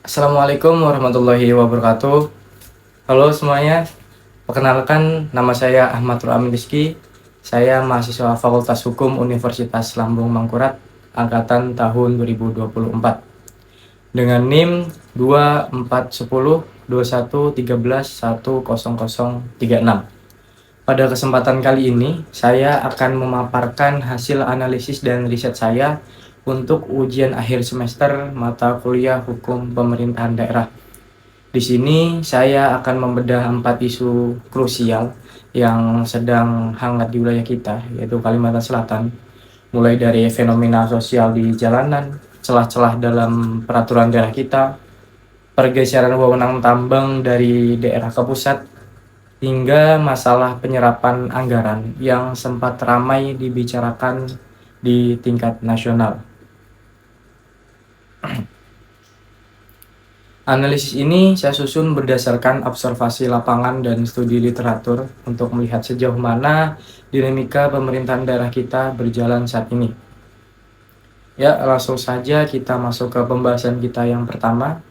Assalamualaikum warahmatullahi wabarakatuh. Halo semuanya, perkenalkan nama saya Ahmad Amin Rizky. Saya mahasiswa Fakultas Hukum Universitas Lambung Mangkurat, angkatan tahun 2024. Dengan NIM 241021131036. Pada kesempatan kali ini, saya akan memaparkan hasil analisis dan riset saya untuk ujian akhir semester mata kuliah Hukum Pemerintahan Daerah. Di sini saya akan membedah 4 isu krusial yang sedang hangat di wilayah kita, yaitu Kalimantan Selatan, mulai dari fenomena sosial di jalanan, celah-celah dalam peraturan daerah kita, pergeseran wewenang tambang dari daerah ke pusat, hingga masalah penyerapan anggaran yang sempat ramai dibicarakan di tingkat nasional. Analisis ini saya susun berdasarkan observasi lapangan dan studi literatur untuk melihat sejauh mana dinamika pemerintahan daerah kita berjalan saat ini. Ya, langsung saja kita masuk ke pembahasan kita yang pertama,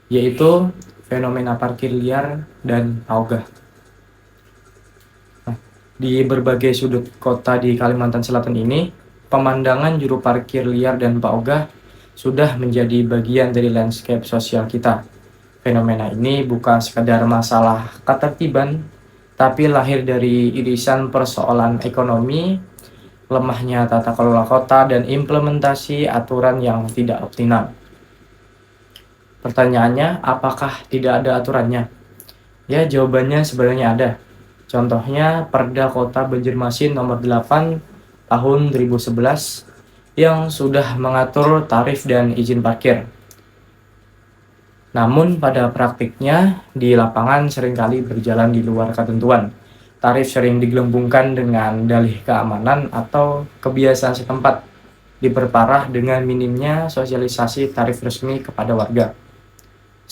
yaitu fenomena parkir liar dan paogah. Di berbagai sudut kota di Kalimantan Selatan ini, pemandangan juru parkir liar dan paogah sudah menjadi bagian dari landscape sosial kita. Fenomena ini bukan sekadar masalah ketertiban, tapi lahir dari irisan persoalan ekonomi, lemahnya tata kelola kota, dan implementasi aturan yang tidak optimal. Pertanyaannya, apakah tidak ada aturannya? Ya, jawabannya sebenarnya ada. Contohnya Perda Kota Banjarmasin nomor 8 tahun 2011 yang sudah mengatur tarif dan izin parkir. Namun pada praktiknya di lapangan seringkali berjalan di luar ketentuan. Tarif sering digelembungkan dengan dalih keamanan atau kebiasaan setempat, diperparah dengan minimnya sosialisasi tarif resmi kepada warga.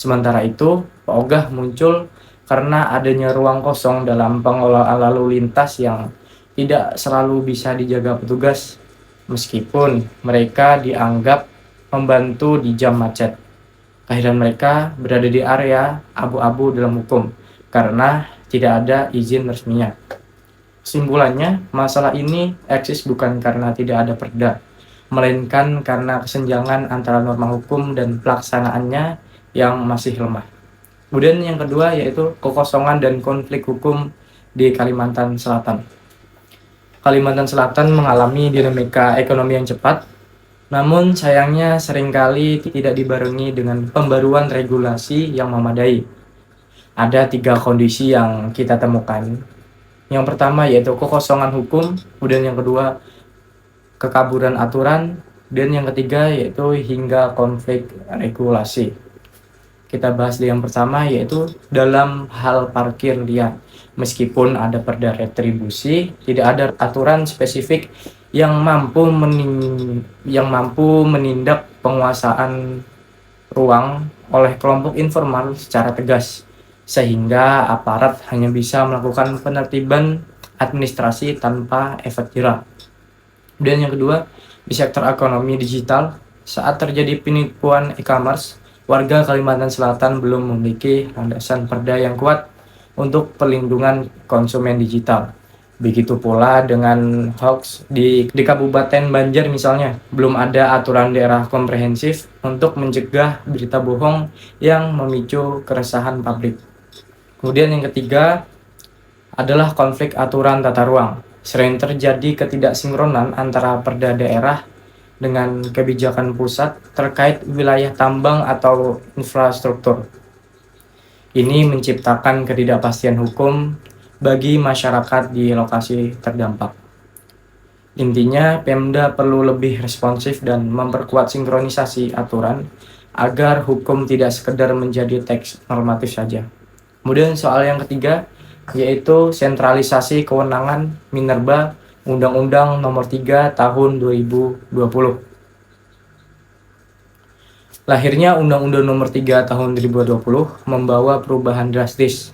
Sementara itu, paogah muncul karena adanya ruang kosong dalam pengelolaan lalu lintas yang tidak selalu bisa dijaga petugas, meskipun mereka dianggap membantu di jam macet. Kehadiran mereka berada di area abu-abu dalam hukum karena tidak ada izin resminya. Kesimpulannya, masalah ini eksis bukan karena tidak ada perda, melainkan karena kesenjangan antara norma hukum dan pelaksanaannya yang masih lemah. Kemudian yang kedua yaitu kekosongan dan konflik hukum di Kalimantan Selatan. Kalimantan Selatan mengalami dinamika ekonomi yang cepat, namun sayangnya seringkali tidak dibarengi dengan pembaruan regulasi yang memadai. Ada 3 kondisi yang kita temukan. Yang pertama yaitu kekosongan hukum, kemudian yang kedua kekaburan aturan, dan yang ketiga yaitu hingga konflik regulasi. Kita bahas di yang pertama yaitu dalam hal parkir liar. Meskipun ada perda retribusi, tidak ada aturan spesifik yang mampu menindak penguasaan ruang oleh kelompok informal secara tegas, sehingga aparat hanya bisa melakukan penertiban administrasi tanpa efek jerah. Dan yang kedua, di sektor ekonomi digital, saat terjadi penipuan e-commerce, warga Kalimantan Selatan belum memiliki landasan perda yang kuat untuk perlindungan konsumen digital. Begitu pula dengan hoax di Kabupaten Banjar misalnya, belum ada aturan daerah komprehensif untuk mencegah berita bohong yang memicu keresahan publik. Kemudian yang ketiga adalah konflik aturan tata ruang. Sering terjadi ketidaksinkronan antara perda daerah dengan kebijakan pusat terkait wilayah tambang atau infrastruktur. Ini menciptakan ketidakpastian hukum bagi masyarakat di lokasi terdampak. Intinya, Pemda perlu lebih responsif dan memperkuat sinkronisasi aturan agar hukum tidak sekedar menjadi teks normatif saja. Kemudian soal yang ketiga yaitu sentralisasi kewenangan Minerba Undang-Undang Nomor 3 Tahun 2020. Lahirnya Undang-Undang Nomor 3 Tahun 2020 membawa perubahan drastis.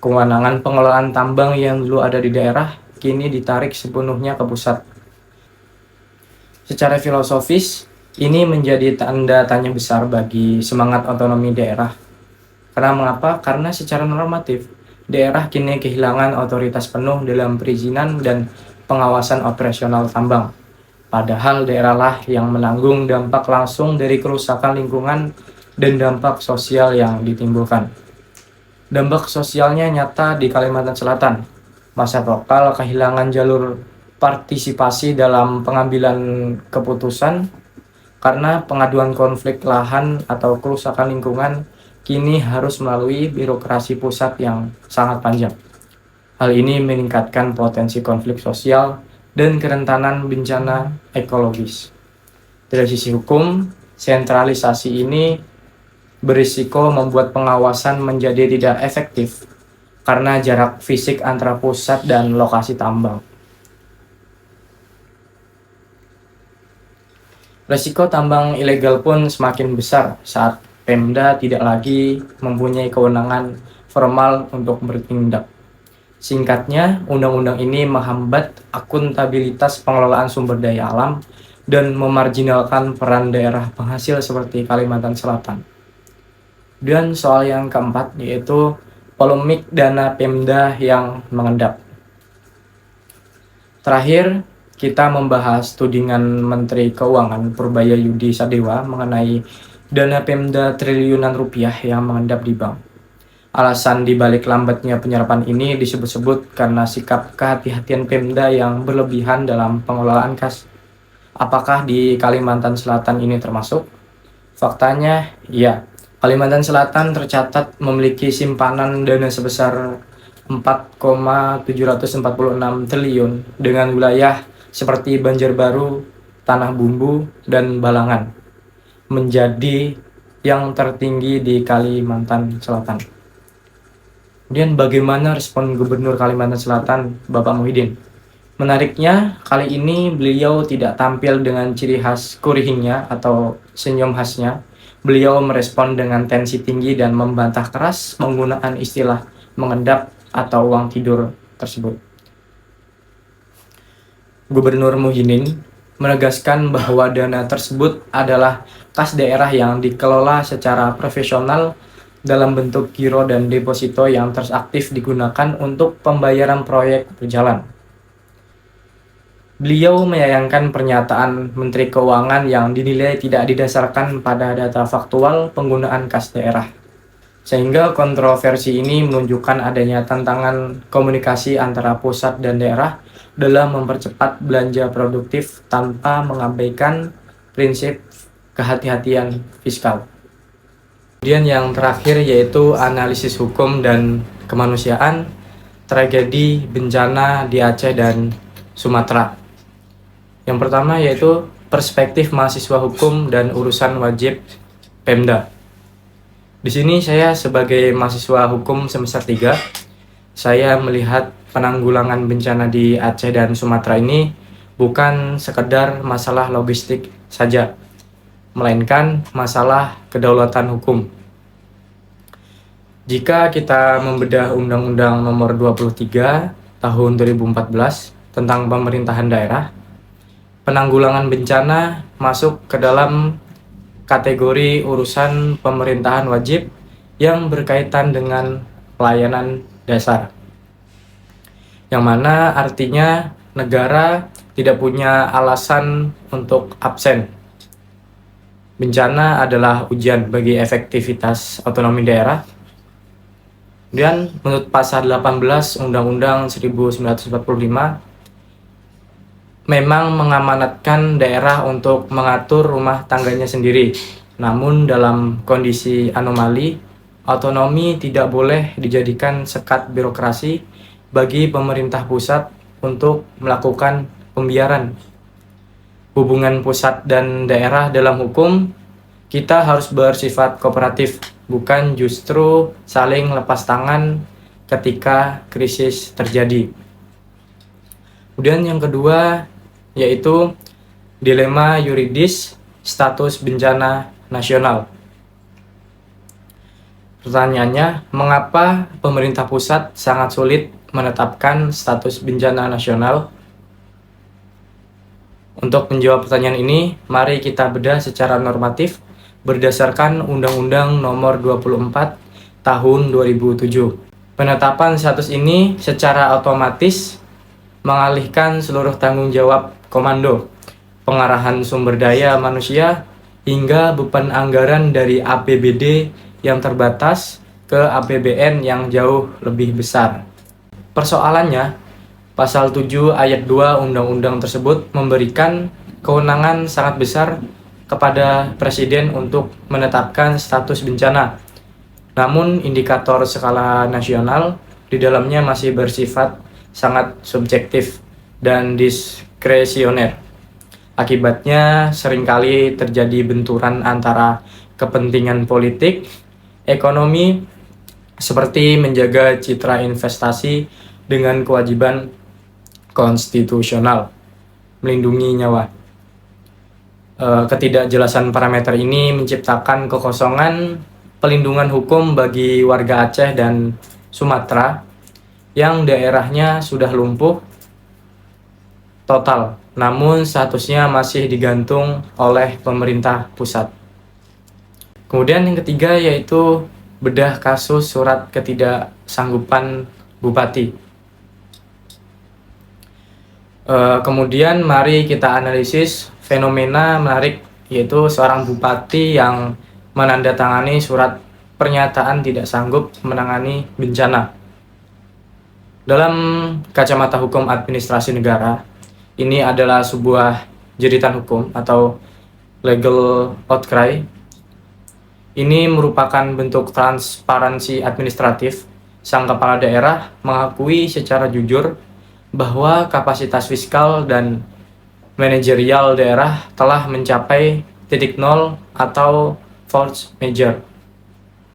Kewenangan pengelolaan tambang yang dulu ada di daerah kini ditarik sepenuhnya ke pusat. Secara filosofis, Ini menjadi tanda tanya besar bagi semangat otonomi daerah. Karena mengapa? Karena secara normatif, daerah kini kehilangan otoritas penuh dalam perizinan dan pengawasan operasional tambang. Padahal daerahlah yang menanggung dampak langsung dari kerusakan lingkungan dan dampak sosial yang ditimbulkan. Dampak sosialnya nyata di Kalimantan Selatan. Masyarakat lokal kehilangan jalur partisipasi dalam pengambilan keputusan karena pengaduan konflik lahan atau kerusakan lingkungan kini harus melalui birokrasi pusat yang sangat panjang. Hal ini meningkatkan potensi konflik sosial dan kerentanan bencana ekologis. Dari sisi hukum, sentralisasi ini berisiko membuat pengawasan menjadi tidak efektif karena jarak fisik antara pusat dan lokasi tambang. Risiko tambang ilegal pun semakin besar saat Pemda tidak lagi mempunyai kewenangan formal untuk bertindak. Singkatnya, undang-undang ini menghambat akuntabilitas pengelolaan sumber daya alam dan memarjinalkan peran daerah penghasil seperti Kalimantan Selatan. Dan soal yang keempat yaitu polemik dana Pemda yang mengendap. Terakhir, kita membahas tudingan Menteri Keuangan Purbaya Yudi Sadewa mengenai dana Pemda triliunan rupiah yang mengendap di bank. Alasan dibalik lambatnya penyerapan ini disebut-sebut karena sikap kehati-hatian Pemda yang berlebihan dalam pengelolaan kas. Apakah di Kalimantan Selatan ini termasuk? Faktanya, ya. Kalimantan Selatan tercatat memiliki simpanan dana sebesar 4,746 triliun dengan wilayah seperti Banjarbaru, Tanah Bumbu, dan Balangan, menjadi yang tertinggi di Kalimantan Selatan. Kemudian bagaimana respon Gubernur Kalimantan Selatan, Bapak Muhyiddin? Menariknya, kali ini beliau tidak tampil dengan ciri khas kurihingnya atau senyum khasnya. Beliau merespon dengan tensi tinggi dan membantah keras penggunaan istilah mengendap atau uang tidur tersebut. Gubernur Muhyiddin menegaskan bahwa dana tersebut adalah kas daerah yang dikelola secara profesional dalam bentuk giro dan deposito yang terus aktif digunakan untuk pembayaran proyek berjalan. Beliau menyayangkan pernyataan Menteri Keuangan yang dinilai tidak didasarkan pada data faktual penggunaan kas daerah. Sehingga kontroversi ini menunjukkan adanya tantangan komunikasi antara pusat dan daerah dalam mempercepat belanja produktif tanpa mengabaikan prinsip kehati-hatian fiskal. Kemudian yang terakhir yaitu analisis hukum dan kemanusiaan tragedi bencana di Aceh dan Sumatera. Yang pertama yaitu perspektif mahasiswa hukum dan urusan wajib Pemda. Di sini saya sebagai mahasiswa hukum semester 3, saya melihat penanggulangan bencana di Aceh dan Sumatera ini bukan sekedar masalah logistik saja, melainkan masalah kedaulatan hukum. Jika kita membedah Undang-Undang Nomor 23 Tahun 2014 tentang pemerintahan daerah, penanggulangan bencana masuk ke dalam kategori urusan pemerintahan wajib yang berkaitan dengan pelayanan dasar. Yang mana artinya negara tidak punya alasan untuk absen. Bencana adalah ujian bagi efektivitas otonomi daerah. Dan menurut pasal 18 Undang-Undang 1945 memang mengamanatkan daerah untuk mengatur rumah tangganya sendiri. Namun dalam kondisi anomali, otonomi tidak boleh dijadikan sekat birokrasi bagi pemerintah pusat untuk melakukan pembiaran. Hubungan pusat dan daerah dalam hukum, kita harus bersifat kooperatif, bukan justru saling lepas tangan ketika krisis terjadi. Kemudian yang kedua yaitu dilema yuridis status bencana nasional. Pertanyaannya, mengapa pemerintah pusat sangat sulit menetapkan status bencana nasional? Untuk menjawab pertanyaan ini, mari kita bedah secara normatif berdasarkan Undang-Undang Nomor 24 Tahun 2007. Penetapan status ini secara otomatis mengalihkan seluruh tanggung jawab komando, pengarahan sumber daya manusia, hingga beban anggaran dari APBD yang terbatas ke APBN yang jauh lebih besar. Persoalannya, Pasal 7 ayat 2 undang-undang tersebut memberikan kewenangan sangat besar kepada Presiden untuk menetapkan status bencana. Namun indikator skala nasional di dalamnya masih bersifat sangat subjektif dan diskresioner. Akibatnya seringkali terjadi benturan antara kepentingan politik, ekonomi, seperti menjaga citra investasi dengan kewajiban konstitusional melindungi nyawa. Ketidakjelasan parameter ini menciptakan kekosongan pelindungan hukum bagi warga Aceh dan Sumatera yang daerahnya sudah lumpuh total, namun statusnya masih digantung oleh pemerintah pusat. Kemudian yang ketiga yaitu bedah kasus surat ketidaksanggupan bupati. Kemudian mari kita analisis fenomena menarik, yaitu seorang bupati yang menandatangani surat pernyataan tidak sanggup menangani bencana. Dalam kacamata hukum administrasi negara, ini adalah sebuah jeritan hukum atau legal outcry. Ini merupakan bentuk transparansi administratif. Sang kepala daerah mengakui secara jujur bahwa kapasitas fiskal dan manajerial daerah telah mencapai titik nol atau force majeure.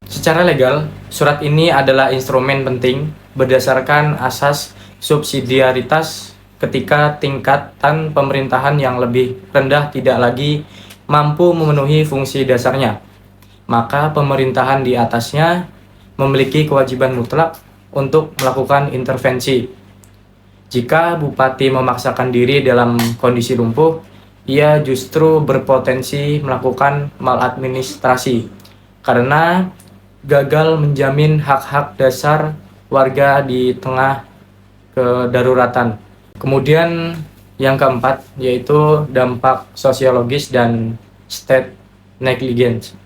Secara legal, surat ini adalah instrumen penting berdasarkan asas subsidiaritas ketika tingkatan pemerintahan yang lebih rendah tidak lagi mampu memenuhi fungsi dasarnya. Maka pemerintahan di atasnya memiliki kewajiban mutlak untuk melakukan intervensi. Jika bupati memaksakan diri dalam kondisi lumpuh, ia justru berpotensi melakukan maladministrasi karena gagal menjamin hak-hak dasar warga di tengah kedaruratan. Kemudian yang keempat yaitu dampak sosiologis dan state negligence.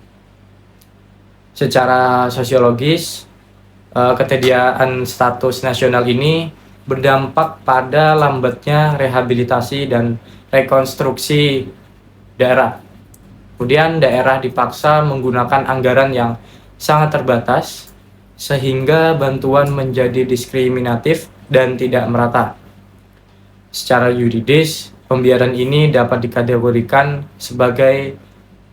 Secara sosiologis, ketiadaan status nasional ini berdampak pada lambatnya rehabilitasi dan rekonstruksi daerah. Kemudian daerah dipaksa menggunakan anggaran yang sangat terbatas sehingga bantuan menjadi diskriminatif dan tidak merata. Secara yuridis, pembiaran ini dapat dikategorikan sebagai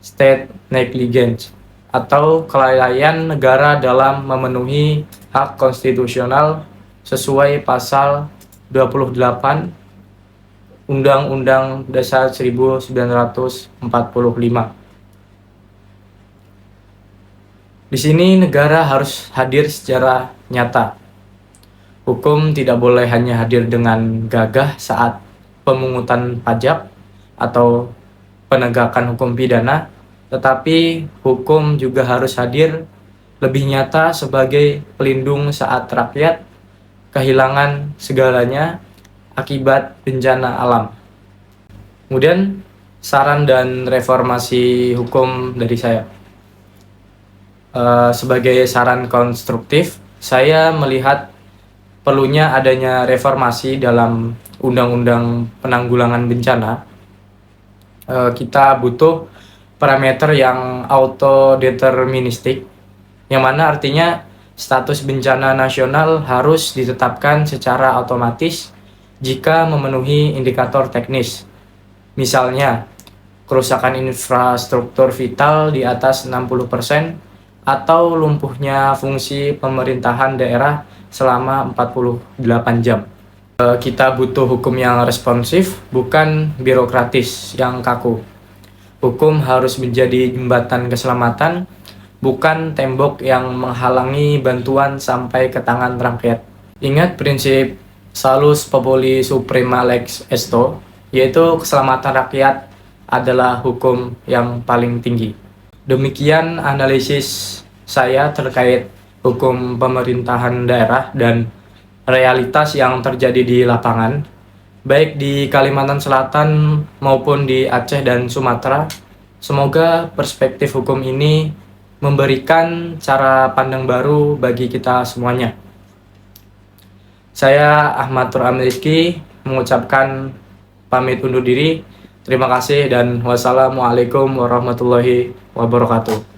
state negligence atau kelalaian negara dalam memenuhi hak konstitusional sesuai pasal 28 Undang-Undang Dasar 1945. Di sini negara harus hadir secara nyata. Hukum tidak boleh hanya hadir dengan gagah saat pemungutan pajak atau penegakan hukum pidana, tetapi hukum juga harus hadir lebih nyata sebagai pelindung saat rakyat kehilangan segalanya akibat bencana alam. Kemudian saran dan reformasi hukum dari saya. Sebagai saran konstruktif, saya melihat perlunya adanya reformasi dalam Undang-Undang Penanggulangan Bencana. Kita butuh parameter yang autodeterministik, yang mana artinya status bencana nasional harus ditetapkan secara otomatis jika memenuhi indikator teknis. Misalnya, kerusakan infrastruktur vital di atas 60% atau lumpuhnya fungsi pemerintahan daerah selama 48 jam. Kita butuh hukum yang responsif, bukan birokratis yang kaku. Hukum harus menjadi jembatan keselamatan, bukan tembok yang menghalangi bantuan sampai ke tangan rakyat. Ingat prinsip salus populi suprema lex esto, yaitu keselamatan rakyat adalah hukum yang paling tinggi. Demikian analisis saya terkait hukum pemerintahan daerah dan realitas yang terjadi di lapangan, baik di Kalimantan Selatan maupun di Aceh dan Sumatera. Semoga perspektif hukum ini memberikan cara pandang baru bagi kita semuanya. Saya Ahmad Tur Rizky mengucapkan pamit undur diri. Terima kasih dan wassalamualaikum warahmatullahi wabarakatuh.